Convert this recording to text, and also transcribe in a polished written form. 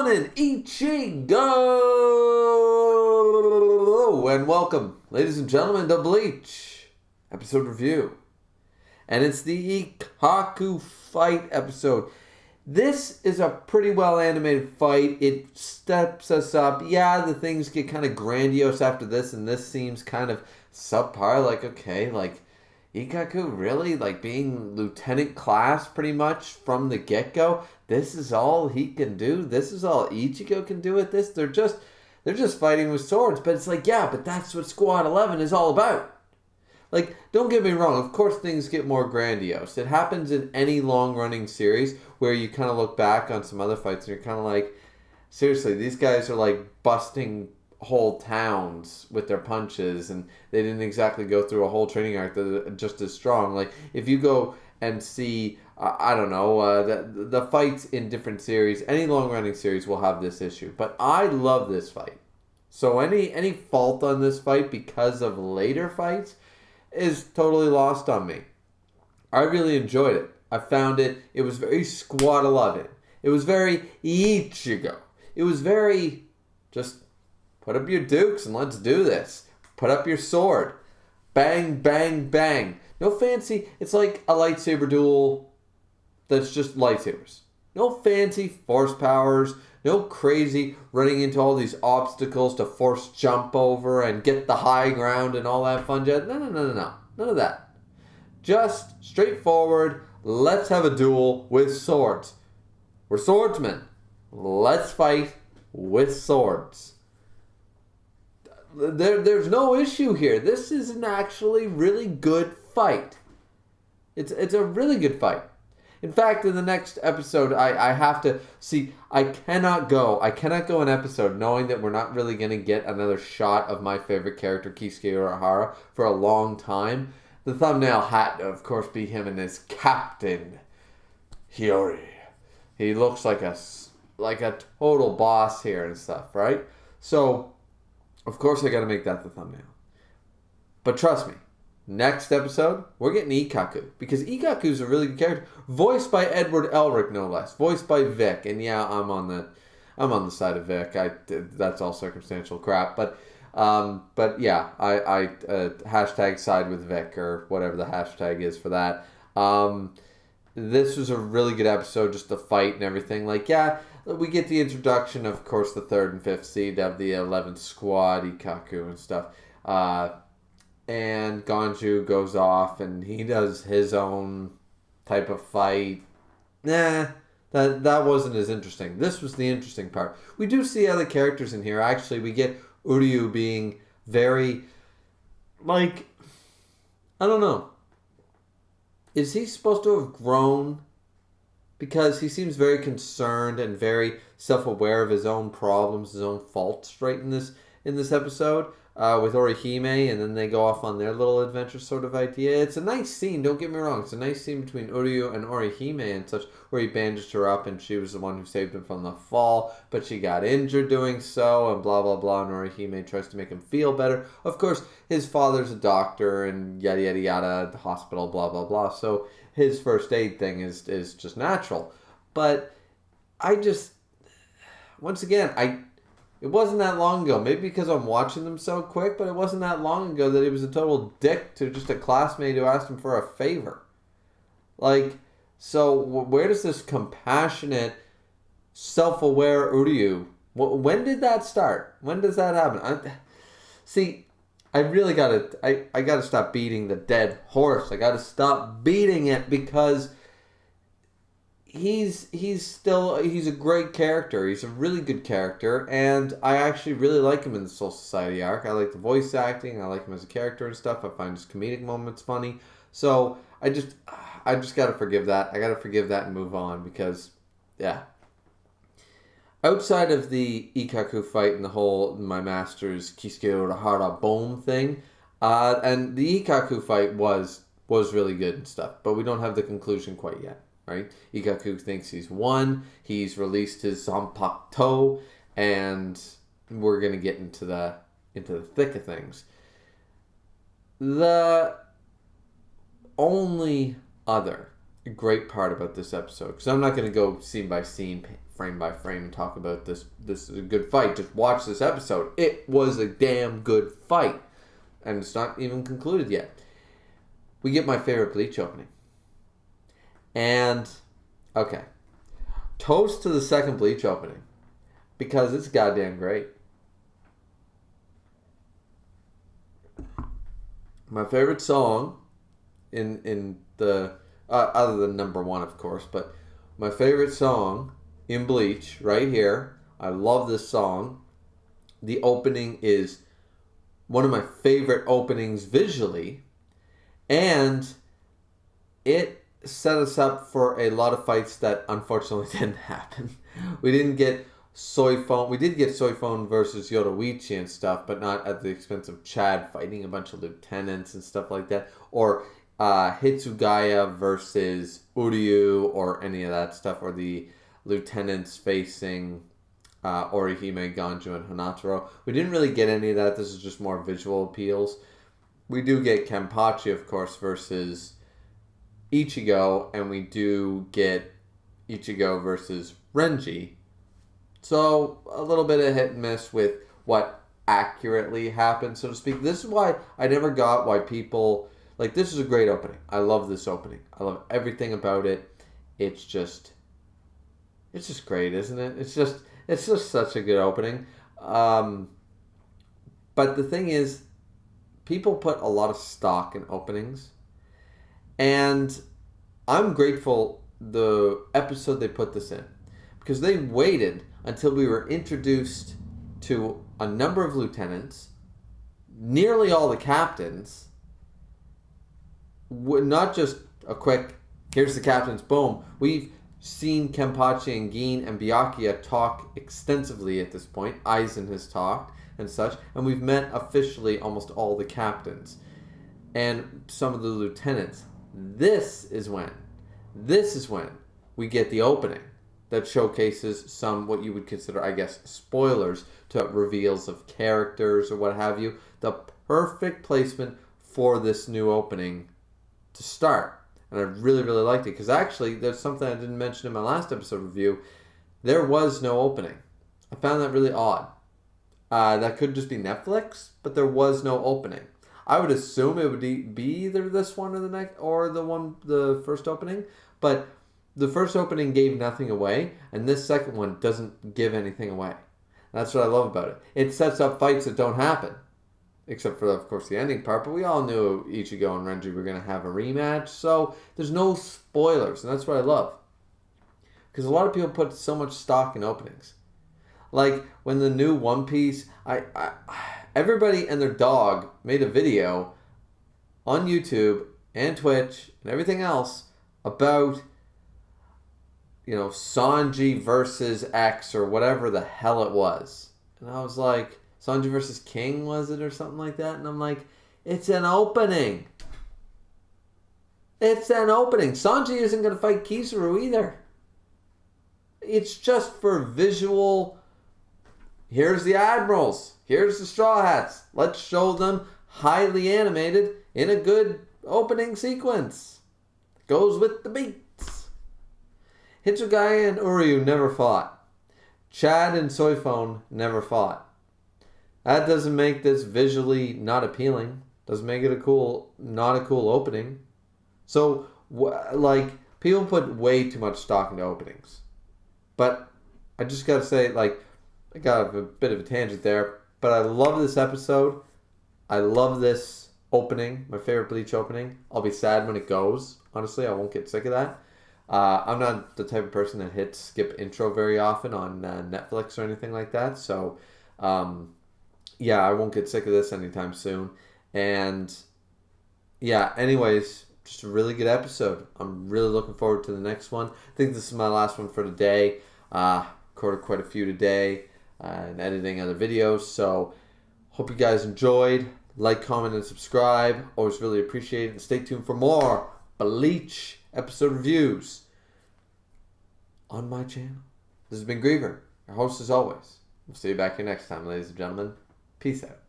Shonen Ichigo! And welcome, ladies and gentlemen, to Bleach episode review. And it's the Ikkaku fight episode. This is a pretty well animated fight. It steps us up. Yeah, the things get kind of grandiose after this, and this seems kind of subpar. Like, okay, like, Ikkaku really, like, being lieutenant class pretty much from the get-go. This is all he can do. This is all Ichigo can do at this. They're just fighting with swords. But it's like, yeah, but that's what Squad 11 is all about. Like, don't get me wrong. Of course, things get more grandiose. It happens in any long-running series where you kind of look back on some other fights and you're kind of like, seriously, these guys are like busting whole towns with their punches, and they didn't exactly go through a whole training arc that are just as strong. Like, if you go and see, I don't know, the fights in different series, any long-running series will have this issue. But I love this fight. So any fault on this fight because of later fights is totally lost on me. I really enjoyed it. I found it was very Squad 11. It was very Ichigo. It was very just put up your dukes and let's do this. Put up your sword. Bang, bang, bang. No fancy, it's like a lightsaber duel that's just lightsabers. No fancy force powers. No crazy running into all these obstacles to force jump over and get the high ground and all that fun jazz. No. None of that. Just straightforward, let's have a duel with swords. We're swordsmen. Let's fight with swords. There's no issue here. This is an actually really good fight. It's a really good fight. In fact, in the next episode, I have to see. I cannot go an episode knowing that we're not really going to get another shot of my favorite character, Kisuke Urahara, for a long time. The thumbnail had to, of course, be him and his captain, Hiyori. He looks like a total boss here and stuff, right? So, of course, I got to make that the thumbnail. But trust me. Next episode, we're getting Ikkaku. Because Ikkaku's a really good character. Voiced by Edward Elric, no less. Voiced by Vic. And yeah, I'm on the side of Vic. That's all circumstantial crap. But yeah, I hashtag side with Vic, or whatever the hashtag is for that. This was a really good episode, just the fight and everything. Like, yeah, we get the introduction, of course, the 3rd and 5th seed of the 11th squad, Ikkaku and stuff. And Ganju goes off and he does his own type of fight. That wasn't as interesting. This was the interesting part. We do see other characters in here. Actually, we get Uryu being very, like, I don't know. Is he supposed to have grown? Because he seems very concerned and very self-aware of his own problems, his own faults right in this episode. With Orihime, and then they go off on their little adventure sort of idea. It's a nice scene, don't get me wrong. It's a nice scene between Uryu and Orihime and such, where he bandaged her up and she was the one who saved him from the fall, but she got injured doing so, and blah, blah, blah, and Orihime tries to make him feel better. Of course, his father's a doctor, and yada, yada, yada, at the hospital, blah, blah, blah. So his first aid thing is just natural. But once again, it wasn't that long ago, maybe because I'm watching them so quick, but it wasn't that long ago that he was a total dick to just a classmate who asked him for a favor. Like, so where does this compassionate, self-aware Uryu, when did that start? When does that happen? I really gotta stop beating the dead horse. I gotta stop beating it because he's a great character. He's a really good character, and I actually really like him in the Soul Society arc. I like the voice acting. I like him as a character and stuff. I find his comedic moments funny. So I just gotta forgive that. I gotta forgive that and move on because, yeah. Outside of the Ikkaku fight and the whole my master's Kisuke Urahara Boom thing, and the Ikkaku fight was really good and stuff, but we don't have the conclusion quite yet. Right? Ikkaku thinks he's won. He's released his Zanpakuto, and we're gonna get into the thick of things. The only other great part about this episode, because I'm not gonna go scene by scene, frame by frame and talk about this. This is a good fight. Just watch this episode. It was a damn good fight. And it's not even concluded yet. We get my favorite Bleach opening. And, okay. Toast to the second Bleach opening. Because it's goddamn great. My favorite song in the... other than number one, of course. But my favorite song in Bleach, right here. I love this song. The opening is one of my favorite openings visually. And it set us up for a lot of fights that unfortunately didn't happen. We didn't get Soifon. We did get Soifon versus Yoruichi and stuff, but not at the expense of Chad fighting a bunch of lieutenants and stuff like that. Or Hitsugaya versus Uryu or any of that stuff. Or the lieutenants facing Orihime, Ganju, and Hanataro. We didn't really get any of that. This is just more visual appeals. We do get Kenpachi, of course, versus Ichigo, and we do get Ichigo versus Renji. So, a little bit of hit and miss with what accurately happened, so to speak. This is why I never got why people... Like, this is a great opening. I love this opening. I love everything about it. It's just great, isn't it? It's just such a good opening. But the thing is, people put a lot of stock in openings. And I'm grateful the episode they put this in. Because they waited until we were introduced to a number of lieutenants, nearly all the captains. Not just a quick, here's the captains, boom. We've seen Kenpachi and Gin and Byakuya talk extensively at this point. Aizen has talked and such. And we've met officially almost all the captains. And some of the lieutenants. This is when we get the opening that showcases some, what you would consider, I guess, spoilers to reveals of characters or what have you. The perfect placement for this new opening to start. And I really, really liked it. Because actually, there's something I didn't mention in my last episode review. There was no opening. I found that really odd. That could just be Netflix, but there was no opening. I would assume it would be either this one or the next, or the first opening. But the first opening gave nothing away, and this second one doesn't give anything away. That's what I love about it. It sets up fights that don't happen. Except for, of course, the ending part. But we all knew Ichigo and Renji were going to have a rematch. So there's no spoilers. And that's what I love. Because a lot of people put so much stock in openings. Like when the new One Piece... everybody and their dog made a video on YouTube and Twitch and everything else about, Sanji versus X or whatever the hell it was. And I was like... Sanji versus King, was it, or something like that? And I'm like, it's an opening. It's an opening. Sanji isn't going to fight Kizaru either. It's just for visual. Here's the admirals. Here's the Straw Hats. Let's show them highly animated in a good opening sequence. Goes with the beats. Hitsugaya and Uryu never fought. Chad and Soifon never fought. That doesn't make this visually not appealing. Doesn't make it not a cool opening. So, people put way too much stock into openings. But I just gotta say, I got a bit of a tangent there. But I love this episode. I love this opening. My favorite Bleach opening. I'll be sad when it goes. Honestly, I won't get sick of that. I'm not the type of person that hits skip intro very often on Netflix or anything like that. So, yeah, I won't get sick of this anytime soon. And yeah, anyways, just a really good episode. I'm really looking forward to the next one. I think this is my last one for today. Recorded quite a few today and editing other videos. So hope you guys enjoyed. Like, comment, and subscribe. Always really appreciate it. And stay tuned for more Bleach episode reviews on my channel. This has been Griever, your host as always. We'll see you back here next time, ladies and gentlemen. Peace out.